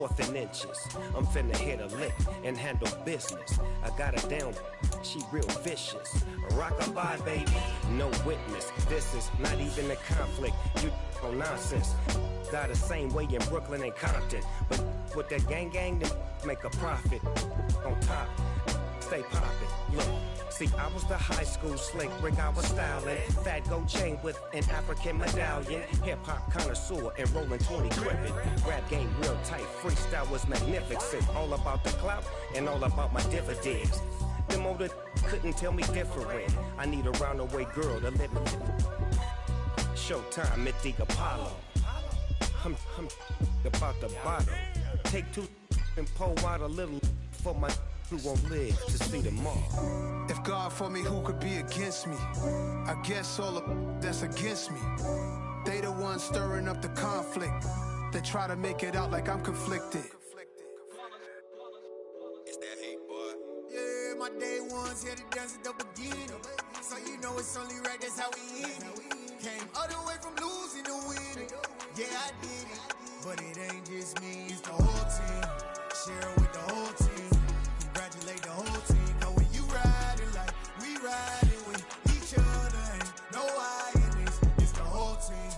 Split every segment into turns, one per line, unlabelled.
4th and inches. I'm finna hit a lick and handle business. I got her down, she real vicious. Rock-a-bye, baby, no witness. This is not even a conflict. You on nonsense. Got the same way in Brooklyn and Compton, but with that gang, then make a profit. On top, stay poppin'. Look. See, I was the high school slick Rick, I was styling. Fat gold chain with an African medallion. Hip-hop connoisseur and rolling 20 gripping. Rap game real tight, freestyle was magnificent. All about the clout and all about my dividends. Them older couldn't tell me different. I need a roundaway girl to let me. Showtime at the Apollo. I'm about the bottle. Take 2 and pour out a little for my who won't live to see tomorrow.
If God for me, who could be against me? I guess all of that's against me. They the ones stirring up the conflict. They try to make it out like I'm conflicted.
It's that hate, boy.
Yeah, my day ones here to dance at the beginning. So you know it's only right, that's how we end it. Came all the way from losing to winning. Yeah, I did it. But it ain't just me, it's the whole team. Share with the whole team. Congratulate the whole team. Cause when you riding like we riding with each other, ain't no I in this. It's the whole team.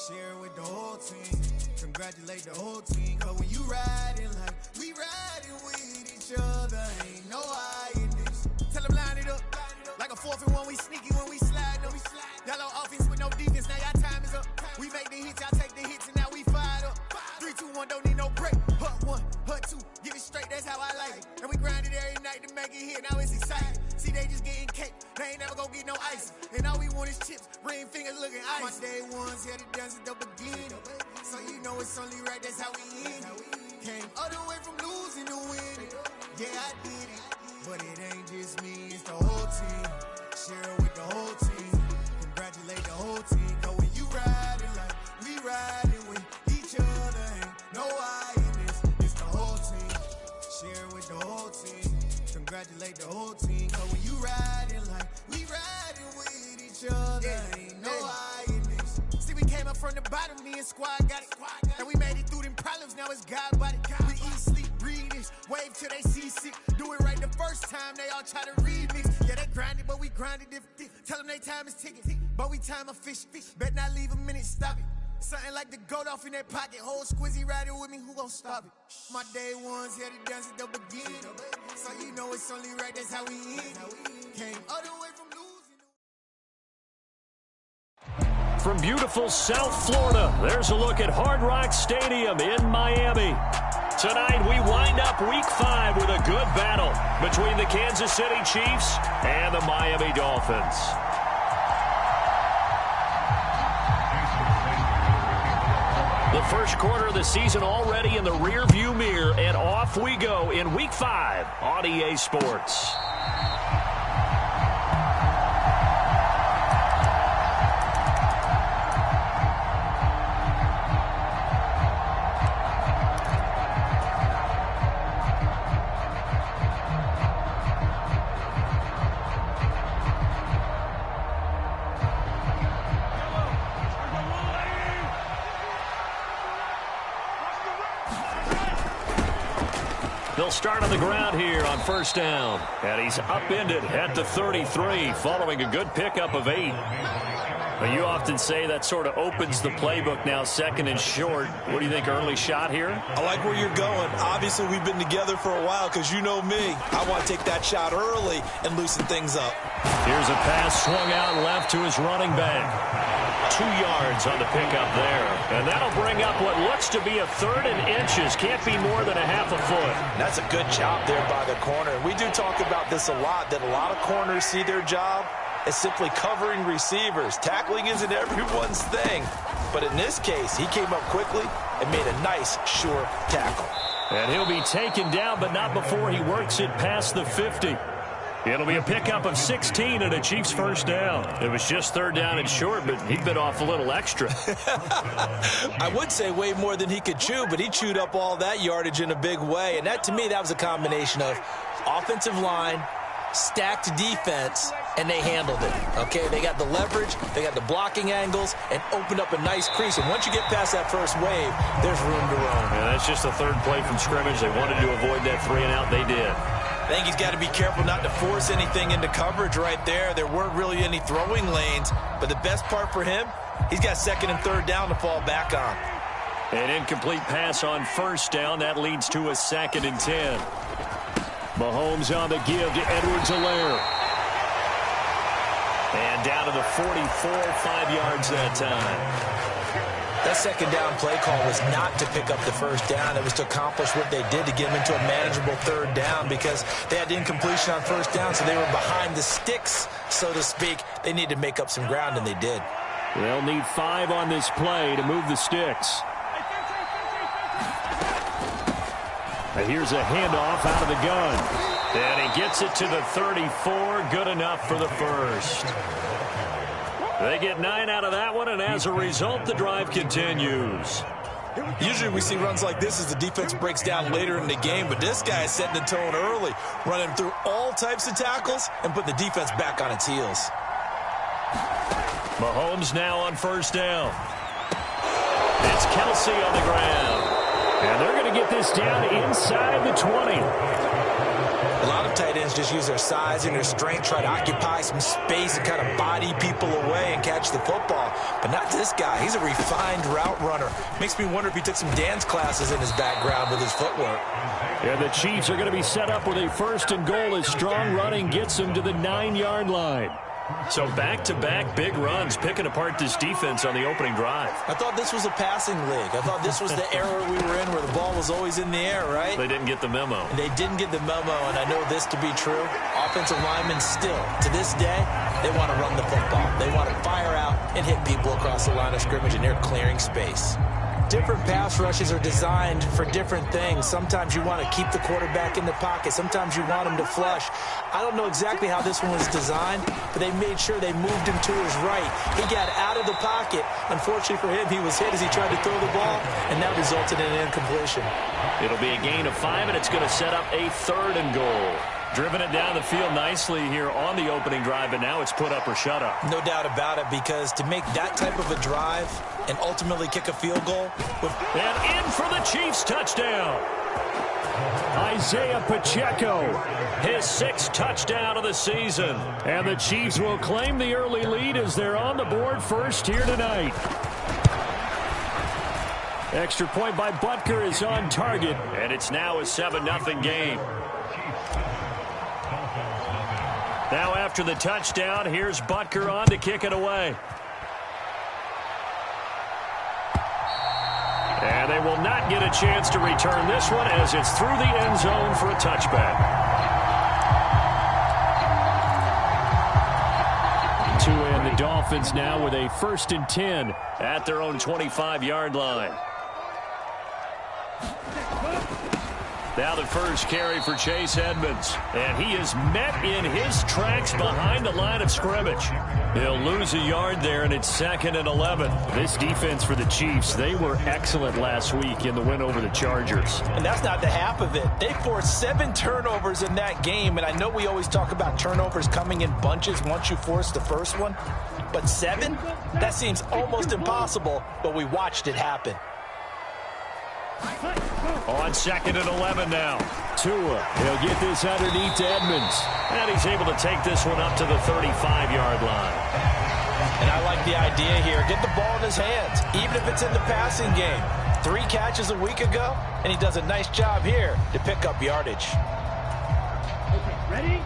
Share with the whole team. Congratulate the whole team. Cause when you riding like we riding with each other, ain't no I in this. Tell them line it up. Like a 4th and 1, we sneaky when we slide up. Y'all on offense with no defense, now y'all time is up. We make the hits, y'all take the hits, and now we fired up. 3, 2, 1, don't need no break. Hut 1, hut 2, give it straight, that's how I like it. And we grind it every night to make it hit, now it's exciting. See, they just getting cake, they ain't never gonna get no ice. And all we want is chips, ring fingers looking ice. My day ones here to dance at the beginning. So you know it's only right, that's how we end it. Came all the way from losing to winning. Yeah, I did it. But it ain't just me, it's the whole team. Share with the whole team. Congratulate the whole team. Cause when you riding like we riding with each other, ain't no I in this. It's the whole team. Share with the whole team. Congratulate the whole team. Cause when you riding like we riding with each other, ain't no I in this. See, we came up from the bottom, me and squad got it. And we made it through them problems, now it's God body. We eat, sleep, breathe this, wave till they see sick. Do it right the first time, they all try to remix. Yeah, they grinded, but we grinded different. Tell them they time is ticking, but we time a fish. Bet not leave a minute, stop it. Something like the goat off in that pocket. Whole squizzy riding with me, who gon' stop it? My day ones here to dance at the beginning. So you know it's only right, that's how we end it. Came all the way from losing.
From beautiful South Florida, there's a look at Hard Rock Stadium in Miami. Tonight, we wind up Week 5 with a good battle between the Kansas City Chiefs and the Miami Dolphins. The first quarter of the season already in the rearview mirror, and off we go in Week 5 on EA Sports. They'll start on the ground here on first down. And he's upended at the 33 following a good pickup of 8. But you often say that sort of opens the playbook now, 2nd and short. What do you think, early shot here?
I like where you're going. Obviously, we've been together for a while because you know me. I want to take that shot early and loosen things up.
Here's a pass swung out left to his running back. 2 yards on the pickup there. And that'll bring up what looks to be a 3rd and inches. Can't be more than a half a foot.
That's a good job there by the corner. We do talk about this a lot, that a lot of corners see their job as simply covering receivers. Tackling isn't everyone's thing. But in this case, he came up quickly and made a nice, sure tackle.
And he'll be taken down, but not before he works it past the 50. It'll be a pickup of 16 and a Chiefs first down. It was just 3rd down and short, but he bit off a little extra.
I would say way more than he could chew, but he chewed up all that yardage in a big way. And that, to me, that was a combination of offensive line stacked defense, and they handled it. Okay, they got the leverage, they got the blocking angles, and opened up a nice crease. And once you get past that first wave, there's room to roam.
Yeah, that's just the third play from scrimmage. They wanted to avoid that 3-and-out. They did.
I think he's got to be careful not to force anything into coverage right there. There weren't really any throwing lanes, but the best part for him, he's got second and third down to fall back on.
An incomplete pass on first down. That leads to a 2nd and 10. Mahomes on the give to Edwards-Helaire. And down to the 44, 5 yards that time.
That second down play call was not to pick up the first down. It was to accomplish what they did to get them into a manageable third down because they had incompletion on first down, so they were behind the sticks, so to speak. They needed to make up some ground, and they did.
They'll need 5 on this play to move the sticks. And here's a handoff out of the gun. And he gets it to the 34. Good enough for the first. They get 9 out of that one, and as a result, the drive continues.
Usually we see runs like this as the defense breaks down later in the game, but this guy is setting the tone early, running through all types of tackles and putting the defense back on its heels.
Mahomes now on first down. It's Kelsey on the ground. And they're going to get this down inside the 20.
A lot of tight ends just use their size and their strength, try to occupy some space and kind of body people away and catch the football. But not this guy. He's a refined route runner. Makes me wonder if he took some dance classes in his background with his footwork.
And the Chiefs are going to be set up with a 1st and goal as strong running gets them to the 9-yard line. So back-to-back big runs, picking apart this defense on the opening drive.
I thought this was a passing league. I thought this was the era we were in where the ball was always in the air, right?
They didn't get the memo.
And they didn't get the memo, and I know this to be true. Offensive linemen still, to this day, they want to run the football. They want to fire out and hit people across the line of scrimmage, and they're clearing space. Different pass rushes are designed for different things. Sometimes you want to keep the quarterback in the pocket. Sometimes you want him to flush. I don't know exactly how this one was designed, but they made sure they moved him to his right. He got out of the pocket. Unfortunately for him, he was hit as he tried to throw the ball, and that resulted in an incompletion.
It'll be a gain of 5, and it's going to set up a 3rd and goal. Driven it down the field nicely here on the opening drive, but now it's put up or shut up.
No doubt about it, because to make that type of a drive and ultimately kick a field goal.
And in for the Chiefs touchdown. Isaiah Pacheco, his 6th touchdown of the season. And the Chiefs will claim the early lead as they're on the board first here tonight. Extra point by Butker is on target, and it's now a 7-0 game. Now after the touchdown, here's Butker on to kick it away. And they will not get a chance to return this one as it's through the end zone for a touchback. And the Dolphins now with a 1st and 10 at their own 25-yard line. Now the first carry for Chase Edmonds. And he is met in his tracks behind the line of scrimmage. He'll lose a yard there, and it's 2nd and 11. This defense for the Chiefs, they were excellent last week in the win over the Chargers.
And that's not the half of it. They forced 7 turnovers in that game, and I know we always talk about turnovers coming in bunches once you force the first one. But 7? That seems almost impossible, but we watched it happen.
On 2nd and 11 now. Tua, he'll get this underneath to Edmonds. And he's able to take this one up to the 35-yard line.
And I like the idea here. Get the ball in his hands, even if it's in the passing game. 3 catches a week ago, and he does a nice job here to pick up yardage.
Okay, ready?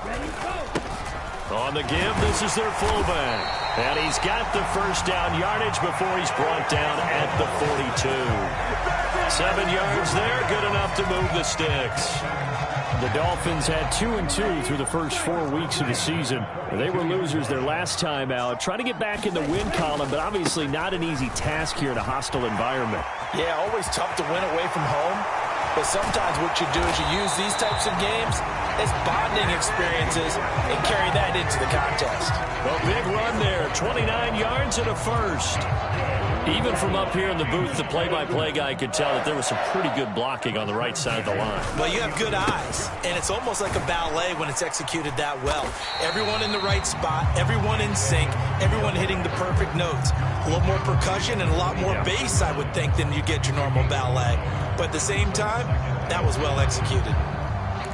Ready, go!
On the give, this is their fullback. And he's got the first down yardage before he's brought down at the 42. 7 yards there, good enough to move the sticks. The Dolphins had 2-2 through the first 4 weeks of the season. They were losers their last time out. Trying to get back in the win column, but obviously not an easy task here in a hostile environment.
Yeah, always tough to win away from home. But sometimes what you do is you use these types of games as bonding experiences and carry that into the contest.
A big run there, 29 yards and a first. Even from up here in the booth, the play-by-play guy could tell that there was some pretty good blocking on the right side of the line.
Well, you have good eyes, and it's almost like a ballet when it's executed that well. Everyone in the right spot, everyone in sync, everyone hitting the perfect notes. A little more percussion and a lot more bass, I would think, than you get your normal ballet. But at the same time, that was well executed.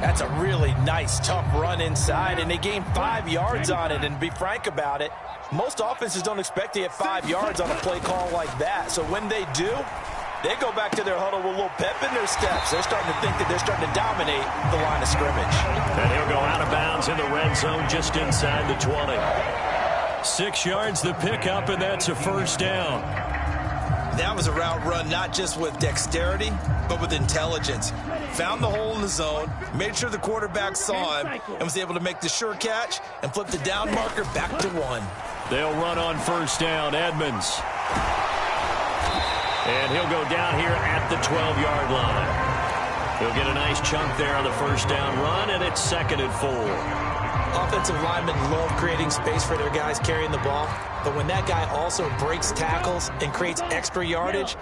That's a really nice, tough run inside, and they gained 5 yards on it. And to be frank about it, most offenses don't expect to get 5 yards on a play call like that. So when they do, they go back to their huddle with a little pep in their steps. They're starting to think that they're starting to dominate the line of scrimmage.
And he'll go out of bounds in the red zone just inside the 20. 6 yards the pickup, and that's a first down.
That was a route run not just with dexterity, but with intelligence. Found the hole in the zone, made sure the quarterback saw him, and was able to make the sure catch and flip the down marker back to 1.
They'll run on first down, Edmonds. And he'll go down here at the 12-yard line. He'll get a nice chunk there on the first down run, and it's 2nd and 4.
Offensive linemen love creating space for their guys carrying the ball, but when that guy also breaks tackles and creates extra yardage,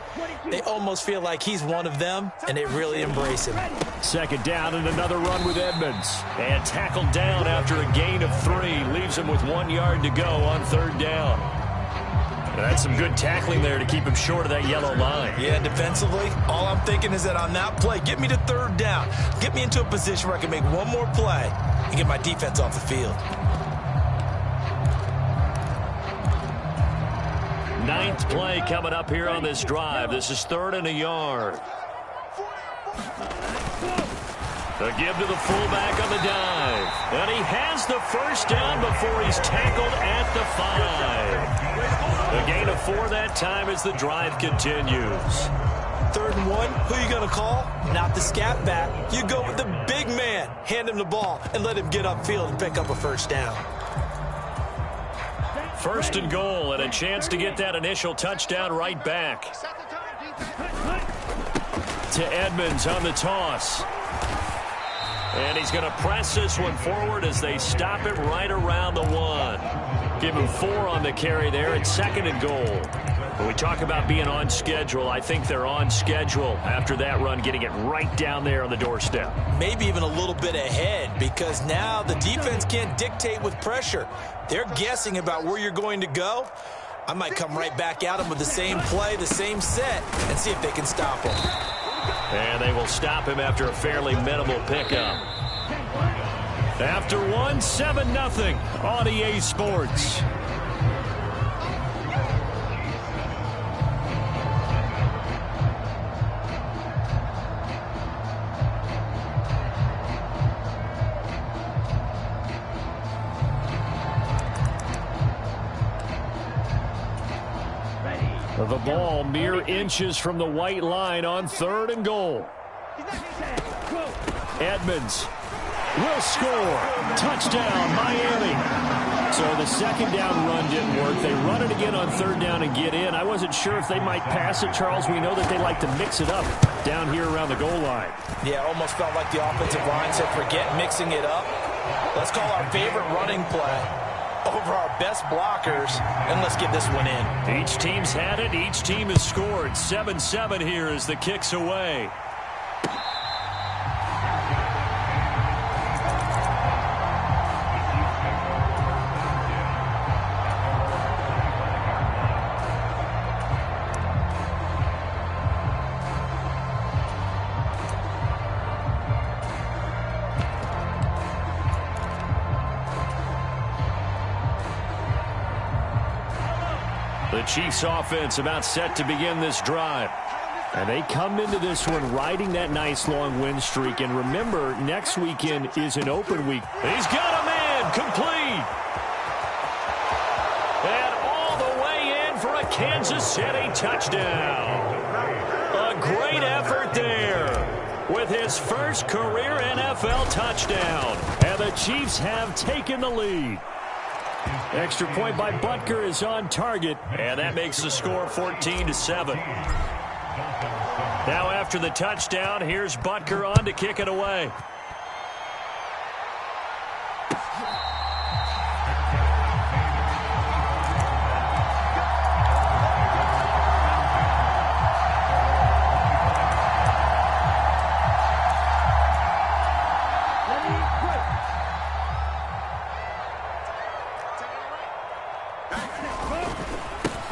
they almost feel like he's one of them, and they really embrace him.
2nd down and another run with Edmonds. And tackled down after a gain of 3. Leaves him with 1 yard to go on 3rd down. That's some good tackling there to keep him short of that yellow line.
Yeah, defensively, all I'm thinking is that on that play, get me to 3rd down. Get me into a position where I can make one more play and get my defense off the field.
9th play coming up here on this drive. This is 3rd and a yard. A give to the fullback on the dive. And he has the first down before he's tackled at the 5. A gain of 4 that time as the drive continues.
3rd and 1, who are you going to call? Not the scat back. You go with the big man. Hand him the ball and let him get upfield and pick up a first down.
1st and goal, and a chance to get that initial touchdown right back. To Edmonds on the toss. And he's going to press this one forward as they stop it right around the 1. Give him 4 on the carry there. It's 2nd and goal. When we talk about being on schedule, I think they're on schedule after that run, getting it right down there on the doorstep.
Maybe even a little bit ahead, because now the defense can't dictate with pressure. They're guessing about where you're going to go. I might come right back at them with the same play, the same set, and see if they can stop him.
And they will stop him after a fairly minimal pickup. After 1, 7-0 on EA Sports. The ball mere inches from the white line on 3rd and goal. Edmonds will score. Touchdown, Miami. So the 2nd down run didn't work. They run it again on 3rd down and get in. I wasn't sure if they might pass it, Charles. We know that they like to mix it up down here around the goal line.
Yeah, almost felt like the offensive line said, forget mixing it up. Let's call our favorite running play over our best blockers, and let's get this one in.
Each team's had it. Each team has scored. 7-7 here as the kick's away. The Chiefs offense about set to begin this drive. And they come into this one riding that nice long win streak. And remember, next weekend is an open week. He's got a man complete. And all the way in for a Kansas City touchdown. A great effort there with his first career NFL touchdown. And the Chiefs have taken the lead. Extra point by Butker is on target, and that makes the score 14-7. Now after the touchdown, here's Butker on to kick it away.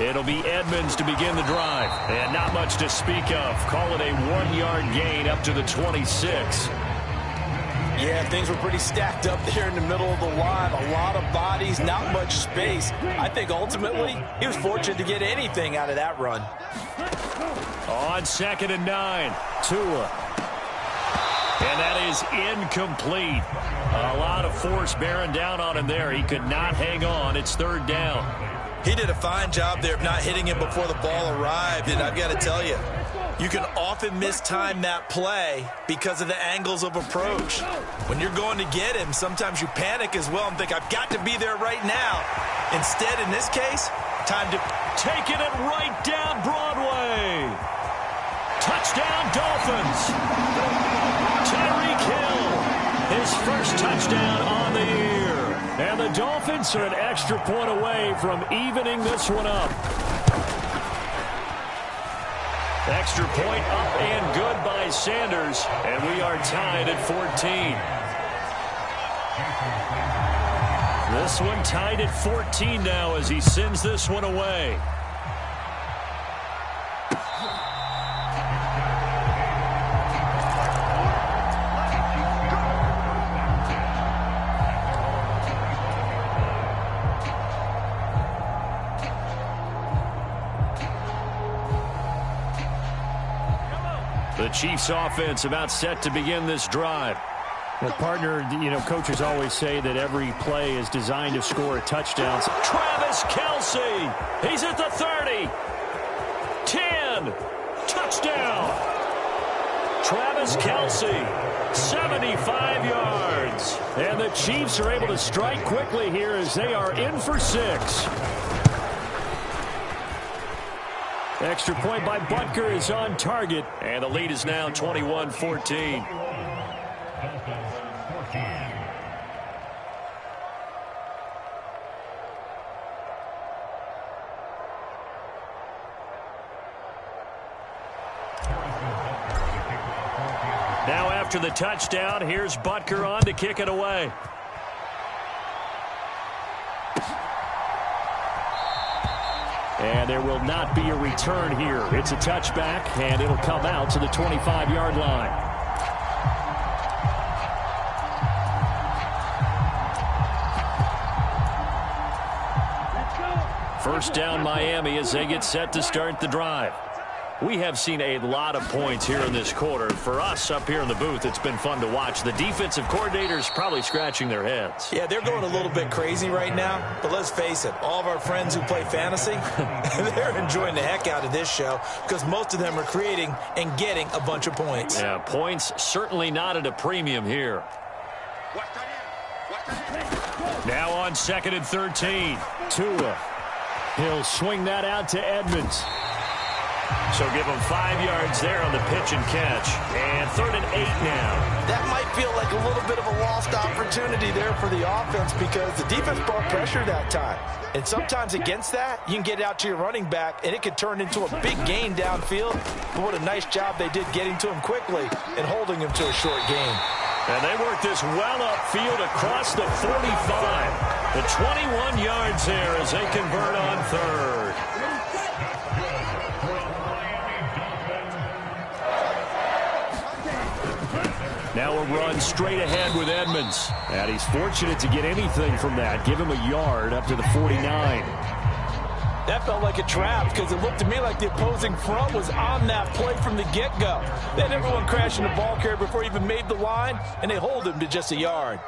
It'll be Edmonds to begin the drive. And not much to speak of. Call it a 1-yard gain up to the 26.
Yeah, things were pretty stacked up there in the middle of the line. A lot of bodies, not much space. I think ultimately he was fortunate to get anything out of that run.
On 2nd and 9, Tua. And that is incomplete. A lot of force bearing down on him there. He could not hang on. It's 3rd down.
He did a fine job there of not hitting him before the ball arrived. And I've got to tell you, you can often mistime that play because of the angles of approach. When you're going to get him, sometimes you panic as well and think, I've got to be there right now. Instead, in this case, time to
taking it right down Broadway. Touchdown, Dolphins. Tyreek Hill, his first touchdown on the year. And the Dolphins are an extra point away from evening this one up. Extra point up and good by Sanders. And we are tied at 14. This one tied at 14 now as he sends this one away. The Chiefs offense about set to begin this drive.
Well, partner, coaches always say that every play is designed to score touchdowns.
Travis Kelce, he's at the 30. 10, touchdown. Travis Kelce, 75 yards. And the Chiefs are able to strike quickly here as they are in for 6. Extra point by Butker is on target. And the lead is now 21-14. Now after the touchdown, here's Butker on to kick it away. And there will not be a return here. It's a touchback, and it'll come out to the 25-yard line. First down, Miami, as they get set to start the drive. We have seen a lot of points here in this quarter. For us up here in the booth, it's been fun to watch. The defensive coordinators probably scratching their heads.
Yeah, they're going a little bit crazy right now. But let's face it, all of our friends who play fantasy, they're enjoying the heck out of this show because most of them are creating and getting a bunch of points.
Yeah, points certainly not at a premium here. Now on 2nd and 13, Tua. He'll swing that out to Edmonds. So give him 5 yards there on the pitch and catch. And 3rd and 8 now.
That might feel like a little bit of a lost opportunity there for the offense because the defense brought pressure that time. And sometimes against that, you can get out to your running back, and it could turn into a big gain downfield. But what a nice job they did getting to him quickly and holding him to a short gain.
And they work this well upfield across the 45. The 21 yards there as they convert on 3rd. Now a run straight ahead with Edmonds. And he's fortunate to get anything from that. Give him a yard up to the 49.
That felt like a trap because it looked to me like the opposing front was on that play from the get-go. They had everyone crashing the ball carrier before he even made the line, and they hold him to just a yard.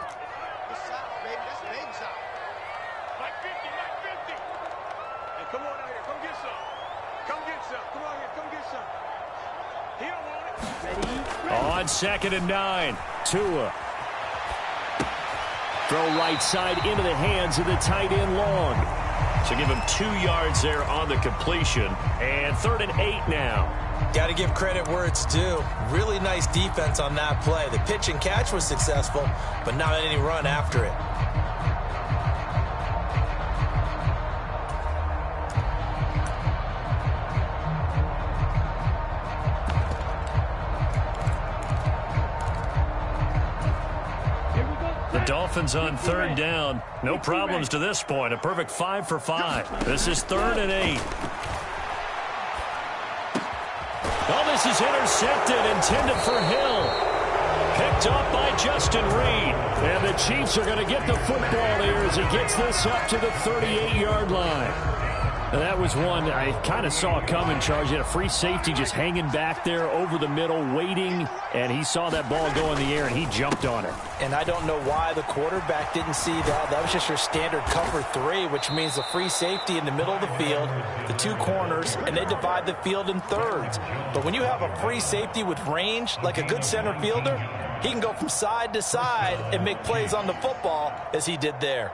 On 2nd and 9, Tua. Throw right side into the hands of the tight end Long. So give him 2 yards there on the completion. And 3rd and 8 now.
Got to give credit where it's due. Really nice defense on that play. The pitch and catch was successful, but not any run after it.
Dolphins on third down. No problems to this point. A perfect 5 for 5. This is 3rd and 8. Oh, this is intercepted, intended for Hill. Picked up by Justin Reed. And the Chiefs are going to get the football here as he gets this up to the 38-yard line. Now, that was one I kind of saw coming, Charles. You had a free safety just hanging back there over the middle, waiting, and he saw that ball go in the air, and he jumped on it.
And I don't know why the quarterback didn't see that. That was just your standard cover 3, which means the free safety in the middle of the field, the 2 corners, and they divide the field in thirds. But when you have a free safety with range, like a good center fielder, he can go from side to side and make plays on the football as he did there.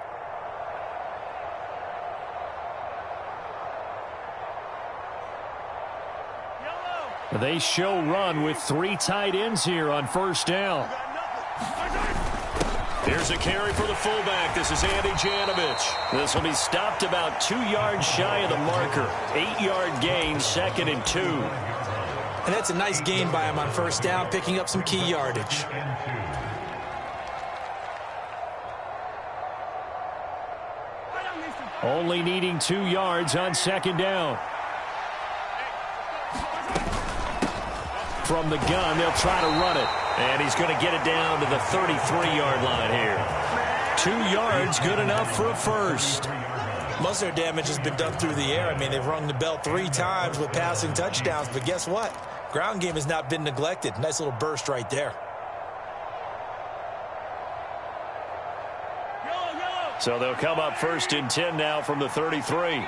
They show run with 3 tight ends here on first down.
Here's a carry for the fullback. This is Andy Janovich. This will be stopped about 2 yards shy of the marker. 8-yard gain, 2nd and 2.
And that's a nice gain by him on first down, picking up some key yardage.
Only needing 2 yards on 2nd down. From the gun, they'll try to run it.
And he's going to get it down to the 33-yard line here. 2 yards, good enough for a first.
Most of their damage has been done through the air. I mean, they've rung the bell 3 times with passing touchdowns. But guess what? Ground game has not been neglected. Nice little burst right there.
So they'll come up 1st and 10 now from the 33.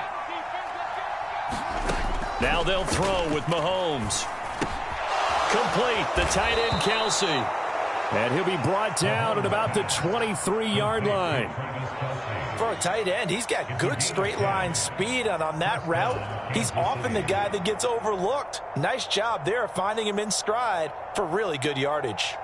Now they'll throw with Mahomes. Complete, the tight end, Kelsey.
And he'll be brought down at about the 23-yard line.
For a tight end, he's got good straight line speed, and on that route, he's often the guy that gets overlooked. Nice job there finding him in stride for really good yardage.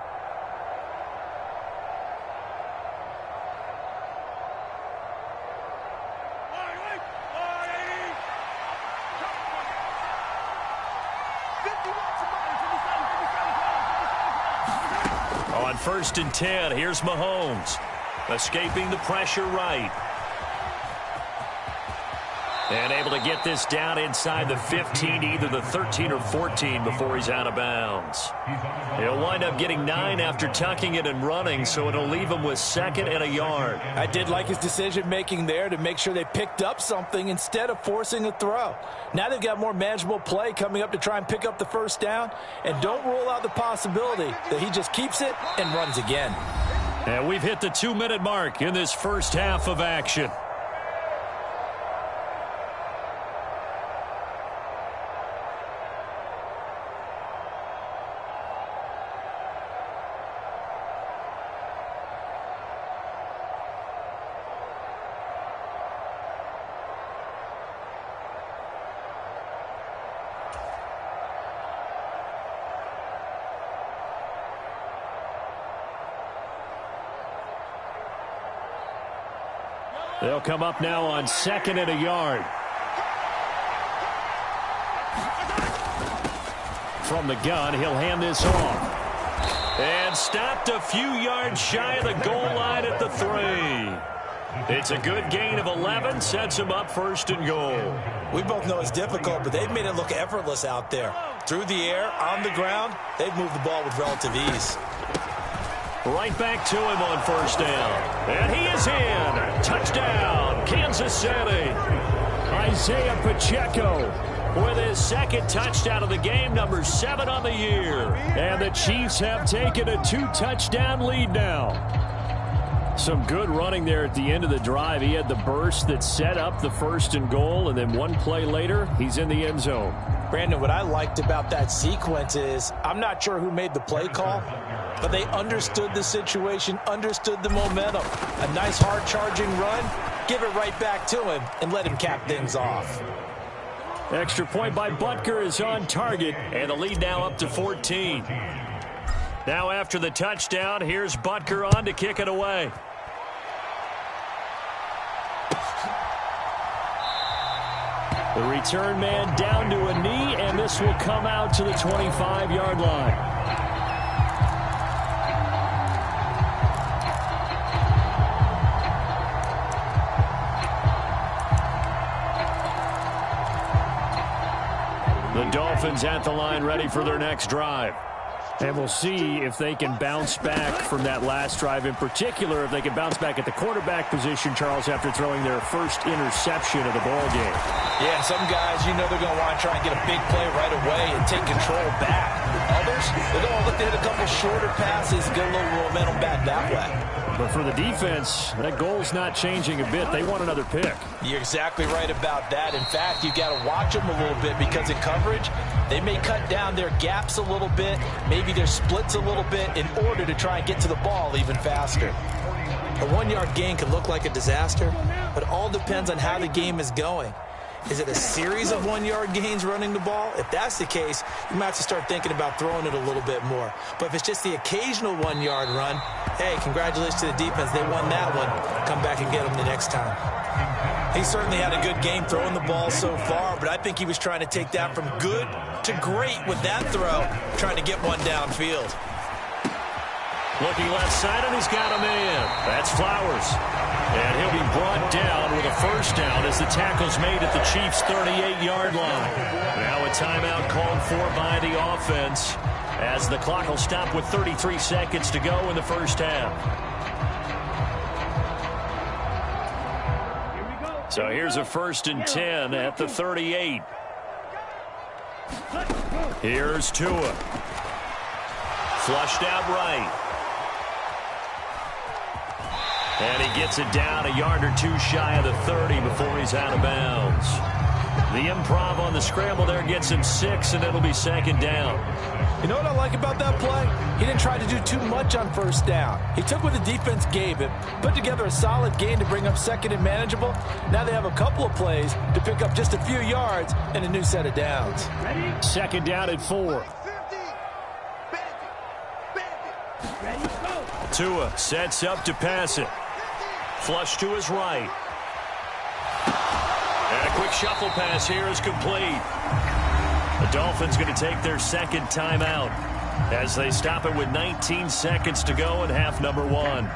On 1st and 10, here's Mahomes. Escaping the pressure right. And able to get this down inside the 15, either the 13 or 14 before he's out of bounds. He'll wind up getting 9 after tucking it and running, so it'll leave him with 2nd and a yard.
I did like his decision-making there to make sure they picked up something instead of forcing a throw. Now they've got more manageable play coming up to try and pick up the first down, and don't rule out the possibility that he just keeps it and runs again.
And we've hit the 2-minute mark in this first half of action.
They'll come up now on 2nd and a yard. From the gun, he'll hand this off.
And stopped a few yards shy of the goal line at the 3. It's a good gain of 11, sets him up 1st and goal.
We both know it's difficult, but they've made it look effortless out there. Through the air, on the ground, they've moved the ball with relative ease.
Right back to him on 1st down. And he is in. Touchdown, Kansas City.
Isaiah Pacheco
with his 2nd touchdown of the game, number 7 on the year.
And the Chiefs have taken a 2-touchdown lead now. Some good running there at the end of the drive. He had the burst that set up the 1st and goal, and then one play later, he's in the end zone.
Brandon, what I liked about that sequence is I'm not sure who made the play call, but they understood the situation, understood the momentum. A nice hard-charging run, give it right back to him, and let him cap things off.
Extra point by Butker is on target.
And the lead now up to 14. Now after the touchdown, here's Butker on to kick it away.
The return man down to a knee, and this will come out to the 25-yard line. Dolphins at the line ready for their next drive. And we'll see if they can bounce back from that last drive, in particular, if they can bounce back at the quarterback position, Charles, after throwing their first interception of the ball game.
Yeah, some guys, you know they're going to want to try and get a big play right away and take control back. Others, they're going to look to hit a couple shorter passes, get a little momentum back that way.
But for the defense, that goal's not changing a bit. They want another pick.
You're exactly right about that. In fact, you got to watch them a little bit because in coverage, they may cut down their gaps a little bit, maybe their splits a little bit in order to try and get to the ball even faster. A 1-yard gain can look like a disaster, but it all depends on how the game is going. Is it a series of 1-yard gains running the ball? If that's the case, you might have to start thinking about throwing it a little bit more. But if it's just the occasional 1-yard run, hey, congratulations to the defense. They won that one. Come back and get them the next time. He certainly had a good game throwing the ball so far, but I think he was trying to take that from good to great with that throw, trying to get one downfield.
Looking left side, and he's got a man. That's Flowers. And he'll be brought down with a first down as the tackle's made at the Chiefs' 38-yard line. Now a timeout called for by the offense as the clock will stop with 33 seconds to go in the first half. So here's a 1st and 10 at the 38. Here's Tua. Flushed out right. And he gets it down a yard or two shy of the 30 before he's out of bounds. The improv on the scramble there gets him 6, and it'll be 2nd down.
You know what I like about that play? He didn't try to do too much on 1st down. He took what the defense gave him, put together a solid gain to bring up 2nd and manageable. Now they have a couple of plays to pick up just a few yards and a new set of downs.
2nd down at 4. Tua sets up to pass it. Flush to his right. And a quick shuffle pass here is complete. The Dolphins going to take their 2nd timeout as they stop it with 19 seconds to go in half number 1.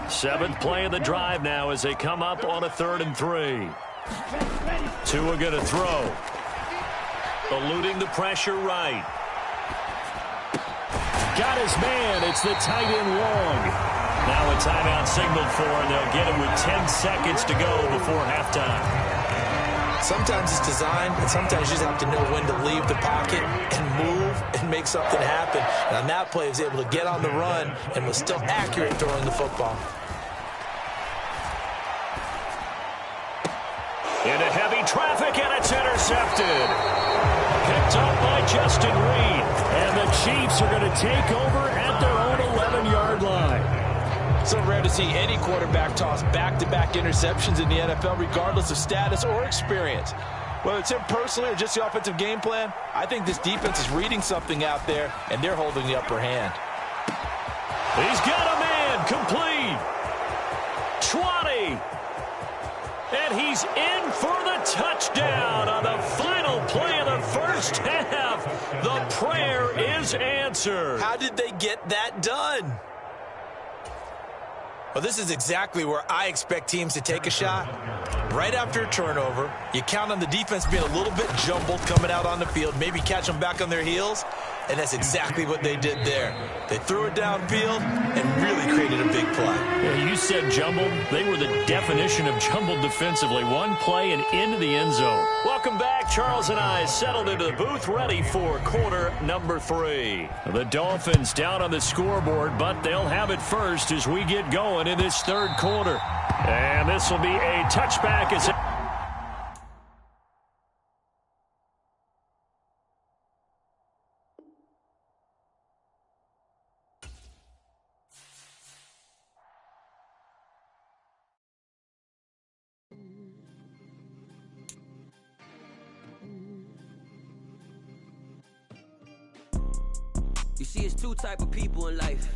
7th play of the drive now as they come up on a 3rd and 3. Tua going to throw. Eluding the pressure right. Got his man. It's the tight end long. Now a timeout signaled for, and they'll get it with 10 seconds to go before halftime.
Sometimes it's designed, and sometimes you just have to know when to leave the pocket and move and make something happen. And on that play, he was able to get on the run and was still accurate throwing the football.
Into heavy traffic, and it's intercepted. Picked up by Justin Reed. And the Chiefs are going to take over at their own 11-yard line.
So rare to see any quarterback toss back-to-back interceptions in the NFL, regardless of status or experience. Whether it's him personally or just the offensive game plan, I think this defense is reading something out there, and they're holding the upper hand.
He's got a man, complete. 20. And he's in for the touchdown on the final play of the first half. The prayer is answered.
How did they get that done? Well, this is exactly where I expect teams to take a shot. Right after a turnover, you count on the defense being a little bit jumbled coming out on the field, maybe catch them back on their heels, and that's exactly what they did there. They threw it downfield and really created a big play.
Yeah, you said jumbled. They were the definition of jumbled defensively. One play and into the end zone. Welcome back. Charles and I settled into the booth, ready for quarter number 3. The Dolphins down on the scoreboard, but they'll have it first as we get going in this 3rd quarter. And this will be a touchback as
You see, it's 2 type of people in life.